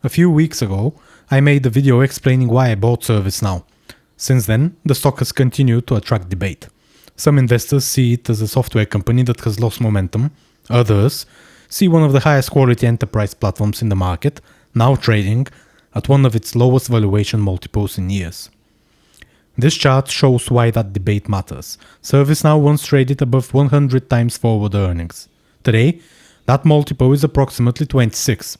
A few weeks ago, I made a video explaining why I bought ServiceNow. Since then, the stock has continued to attract debate. Some investors see it as a software company that has lost momentum. Others see one of the highest quality enterprise platforms in the market, now trading at one of its lowest valuation multiples in years. This chart shows why that debate matters. ServiceNow once traded above 100 times forward earnings. Today, that multiple is approximately 26,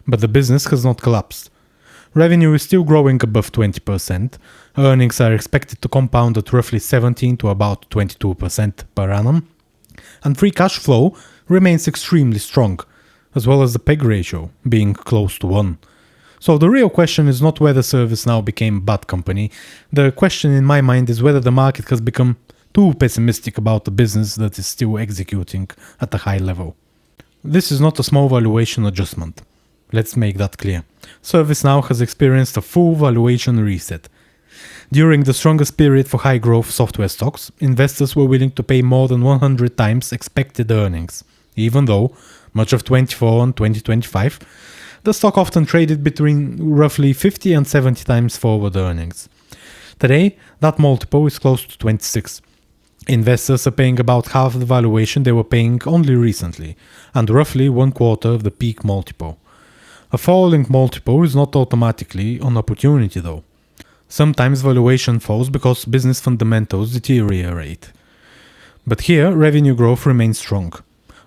but the business has not collapsed. Revenue is still growing above 20%, earnings are expected to compound at roughly 17 to about 22% per annum, and free cash flow remains extremely strong, as well as the PEG ratio being close to 1. So the real question is not whether ServiceNow became a bad company. The question in my mind is whether the market has become too pessimistic about a business that is still executing at a high level. This is not a small valuation adjustment. Let's make that clear. ServiceNow has experienced a full valuation reset. During the strongest period for high growth software stocks, investors were willing to pay more than 100 times expected earnings, even though much of 2024 and 2025, the stock often traded between roughly 50 and 70 times forward earnings. Today, that multiple is close to 26. Investors are paying about half the valuation they were paying only recently, and roughly 1/4 of the peak multiple. A falling multiple is not automatically an opportunity though. Sometimes valuation falls because business fundamentals deteriorate. But here, revenue growth remains strong.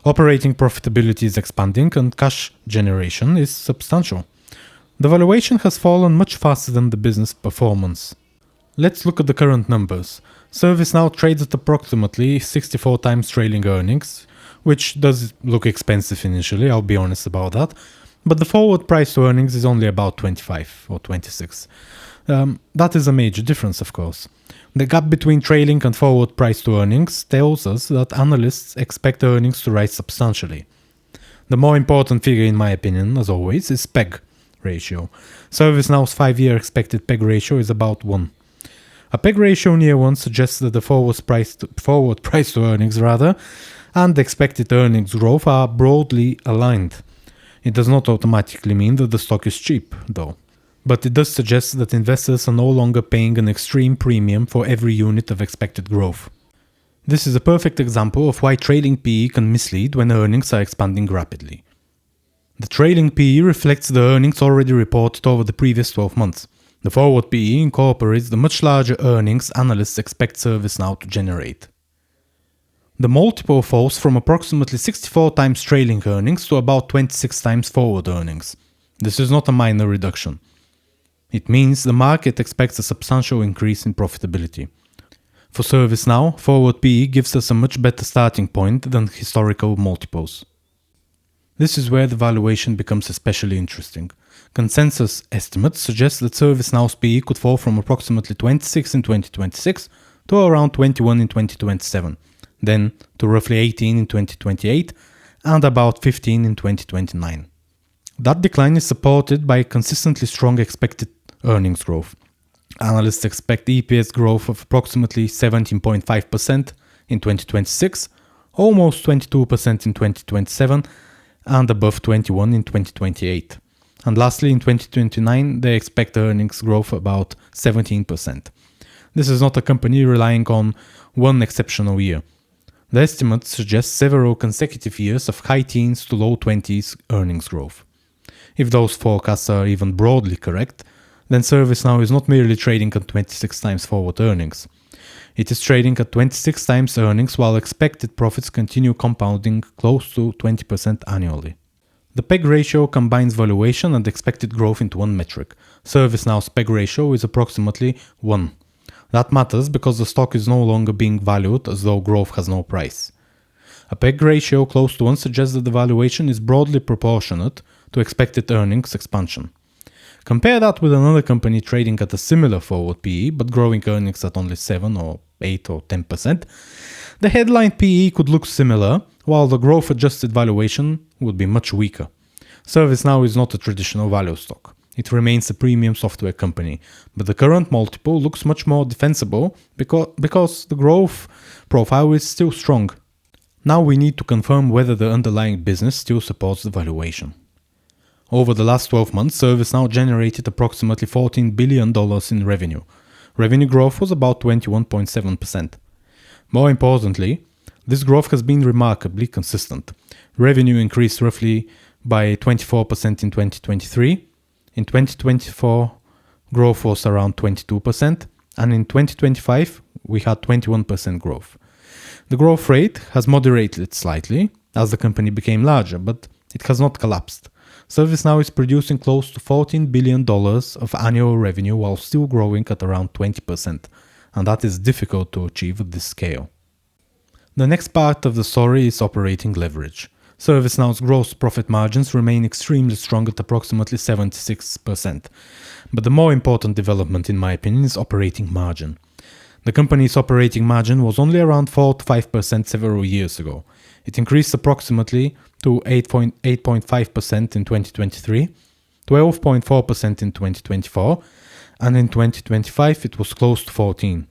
Operating profitability is expanding and cash generation is substantial. The valuation has fallen much faster than the business performance. Let's look at the current numbers. ServiceNow trades at approximately 64 times trailing earnings, which does look expensive initially, I'll be honest about that, but the forward price to earnings is only about 25 or 26. That is a major difference, of course. The gap between trailing and forward price to earnings tells us that analysts expect earnings to rise substantially. The more important figure in my opinion, as always, is PEG ratio. ServiceNow's 5-year expected PEG ratio is about 1. A PEG ratio near 1 suggests that the forward price to earnings and expected earnings growth are broadly aligned. It does not automatically mean that the stock is cheap, though. But it does suggest that investors are no longer paying an extreme premium for every unit of expected growth. This is a perfect example of why trailing PE can mislead when earnings are expanding rapidly. The trailing PE reflects the earnings already reported over the previous 12 months. The forward PE incorporates the much larger earnings analysts expect ServiceNow to generate. The multiple falls from approximately 64 times trailing earnings to about 26 times forward earnings. This is not a minor reduction. It means the market expects a substantial increase in profitability. For ServiceNow, forward PE gives us a much better starting point than historical multiples. This is where the valuation becomes especially interesting. Consensus estimates suggest that ServiceNow's PE could fall from approximately 26 in 2026 to around 21 in 2027, then to roughly 18 in 2028 and about 15 in 2029. That decline is supported by consistently strong expected earnings growth. Analysts expect EPS growth of approximately 17.5% in 2026, almost 22% in 2027, and above 21% in 2028. And lastly, in 2029, they expect earnings growth about 17%. This is not a company relying on one exceptional year. The estimates suggest several consecutive years of high teens to low 20s earnings growth. If those forecasts are even broadly correct, then ServiceNow is not merely trading at 26 times forward earnings. It is trading at 26 times earnings while expected profits continue compounding close to 20% annually. The PEG ratio combines valuation and expected growth into one metric. ServiceNow's PEG ratio is approximately 1. That matters because the stock is no longer being valued as though growth has no price. A PEG ratio close to 1 suggests that the valuation is broadly proportionate to expected earnings expansion. Compare that with another company trading at a similar forward PE but growing earnings at only 7 or 8 or 10%. The headline PE could look similar, while the growth adjusted valuation would be much weaker. ServiceNow is not a traditional value stock. It remains a premium software company, but the current multiple looks much more defensible because the growth profile is still strong. Now we need to confirm whether the underlying business still supports the valuation. Over the last 12 months, ServiceNow generated approximately $14 billion in revenue. Revenue growth was about 21.7%. More importantly, this growth has been remarkably consistent. Revenue increased roughly by 24% in 2023. In 2024, growth was around 22%, and in 2025, we had 21% growth. The growth rate has moderated slightly as the company became larger, but it has not collapsed. ServiceNow is producing close to $14 billion of annual revenue while still growing at around 20%, and that is difficult to achieve at this scale. The next part of the story is operating leverage. ServiceNow's gross profit margins remain extremely strong at approximately 76%. But the more important development, in my opinion, is operating margin. The company's operating margin was only around 4 to 5% several years ago. It increased approximately to 8.5% in 2023, 12.4% in 2024, and in 2025 it was close to 14%.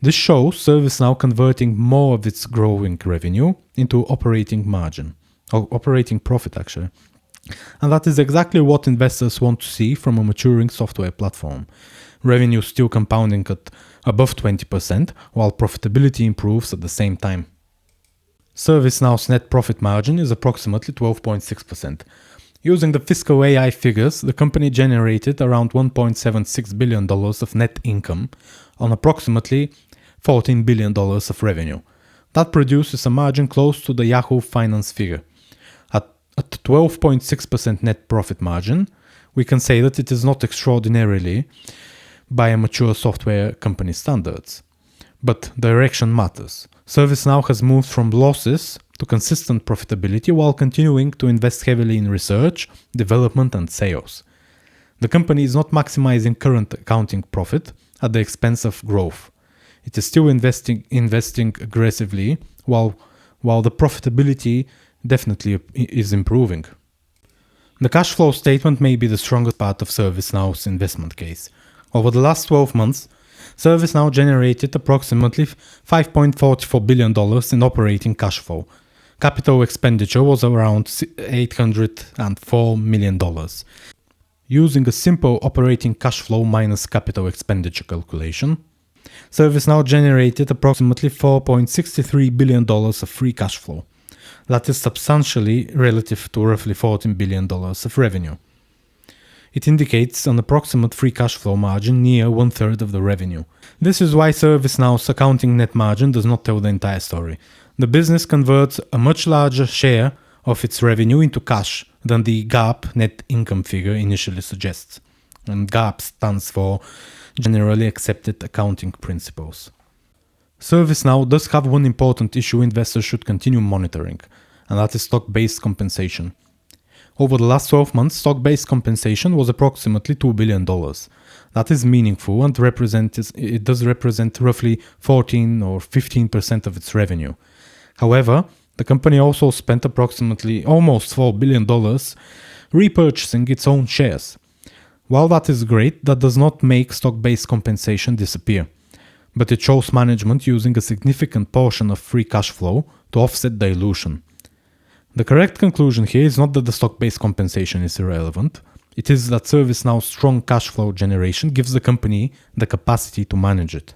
This shows ServiceNow converting more of its growing revenue into operating margin, or operating profit actually. And that is exactly what investors want to see from a maturing software platform. Revenue still compounding at above 20%, while profitability improves at the same time. ServiceNow's net profit margin is approximately 12.6%. Using the fiscal AI figures, the company generated around $1.76 billion of net income on approximately $14 billion of revenue. That produces a margin close to the Yahoo Finance figure. At 12.6% net profit margin, we can say that it is not extraordinarily by a mature software company standards. But direction matters. ServiceNow has moved from losses to consistent profitability while continuing to invest heavily in research, development, and sales. The company is not maximizing current accounting profit at the expense of growth. It is still investing aggressively while the profitability definitely is improving. The cash flow statement may be the strongest part of ServiceNow's investment case. Over the last 12 months, ServiceNow generated approximately $5.44 billion in operating cash flow. Capital expenditure was around $804 million. Using a simple operating cash flow minus capital expenditure calculation, ServiceNow generated approximately $4.63 billion of free cash flow. That is substantially relative to roughly $14 billion of revenue. It indicates an approximate free cash flow margin near 1/3 of the revenue. This is why ServiceNow's accounting net margin does not tell the entire story. The business converts a much larger share of its revenue into cash than the GAAP net income figure initially suggests. And GAAP stands for Generally Accepted Accounting Principles. ServiceNow does have one important issue investors should continue monitoring, and that is stock-based compensation. Over the last 12 months, stock-based compensation was approximately $2 billion. That is meaningful and it does represent roughly 14 or 15% of its revenue. However, the company also spent approximately almost $4 billion repurchasing its own shares. While that is great, that does not make stock-based compensation disappear, but it shows management using a significant portion of free cash flow to offset dilution. The correct conclusion here is not that the stock-based compensation is irrelevant. It is that ServiceNow's strong cash flow generation gives the company the capacity to manage it.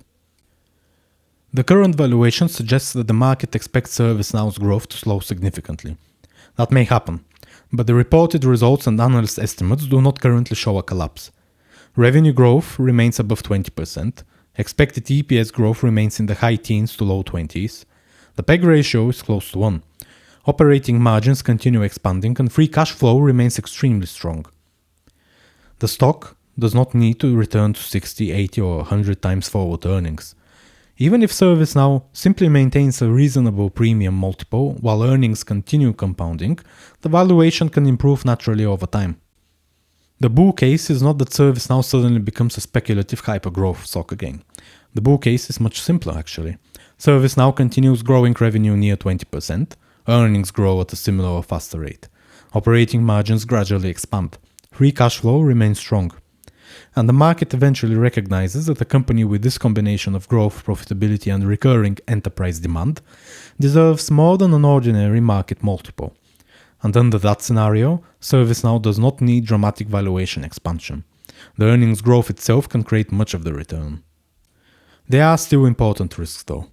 The current valuation suggests that the market expects ServiceNow's growth to slow significantly. That may happen, but the reported results and analyst estimates do not currently show a collapse. Revenue growth remains above 20%. Expected EPS growth remains in the high teens to low 20s. The PEG ratio is close to 1. Operating margins continue expanding and free cash flow remains extremely strong. The stock does not need to return to 60, 80 or 100 times forward earnings. Even if ServiceNow simply maintains a reasonable premium multiple while earnings continue compounding, the valuation can improve naturally over time. The bull case is not that ServiceNow suddenly becomes a speculative hyper-growth stock again. The bull case is much simpler actually. ServiceNow continues growing revenue near 20%, earnings grow at a similar or faster rate, operating margins gradually expand, free cash flow remains strong, and the market eventually recognizes that a company with this combination of growth, profitability and recurring enterprise demand deserves more than an ordinary market multiple. And under that scenario, ServiceNow does not need dramatic valuation expansion. The earnings growth itself can create much of the return. There are still important risks though.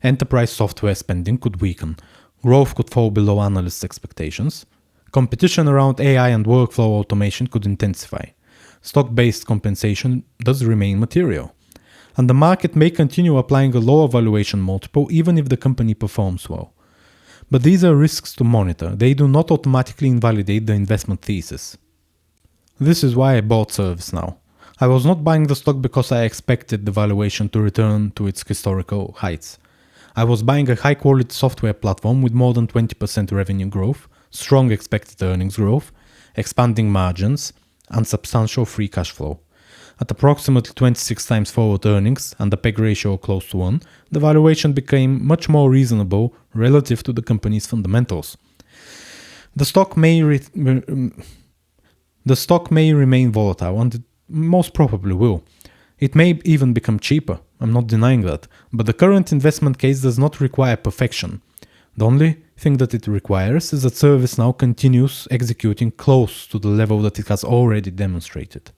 Enterprise software spending could weaken, growth could fall below analysts' expectations, competition around AI and workflow automation could intensify, stock-based compensation does remain material, and the market may continue applying a lower valuation multiple even if the company performs well. But these are risks to monitor, they do not automatically invalidate the investment thesis. This is why I bought ServiceNow. I was not buying the stock because I expected the valuation to return to its historical heights. I was buying a high-quality software platform with more than 20% revenue growth, strong expected earnings growth, expanding margins, and substantial free cash flow. At approximately 26 times forward earnings and a PEG ratio close to 1, the valuation became much more reasonable relative to the company's fundamentals. The stock may remain volatile, and it most probably will. It may even become cheaper, I'm not denying that, but the current investment case does not require perfection. The only thing that it requires is that ServiceNow continues executing close to the level that it has already demonstrated.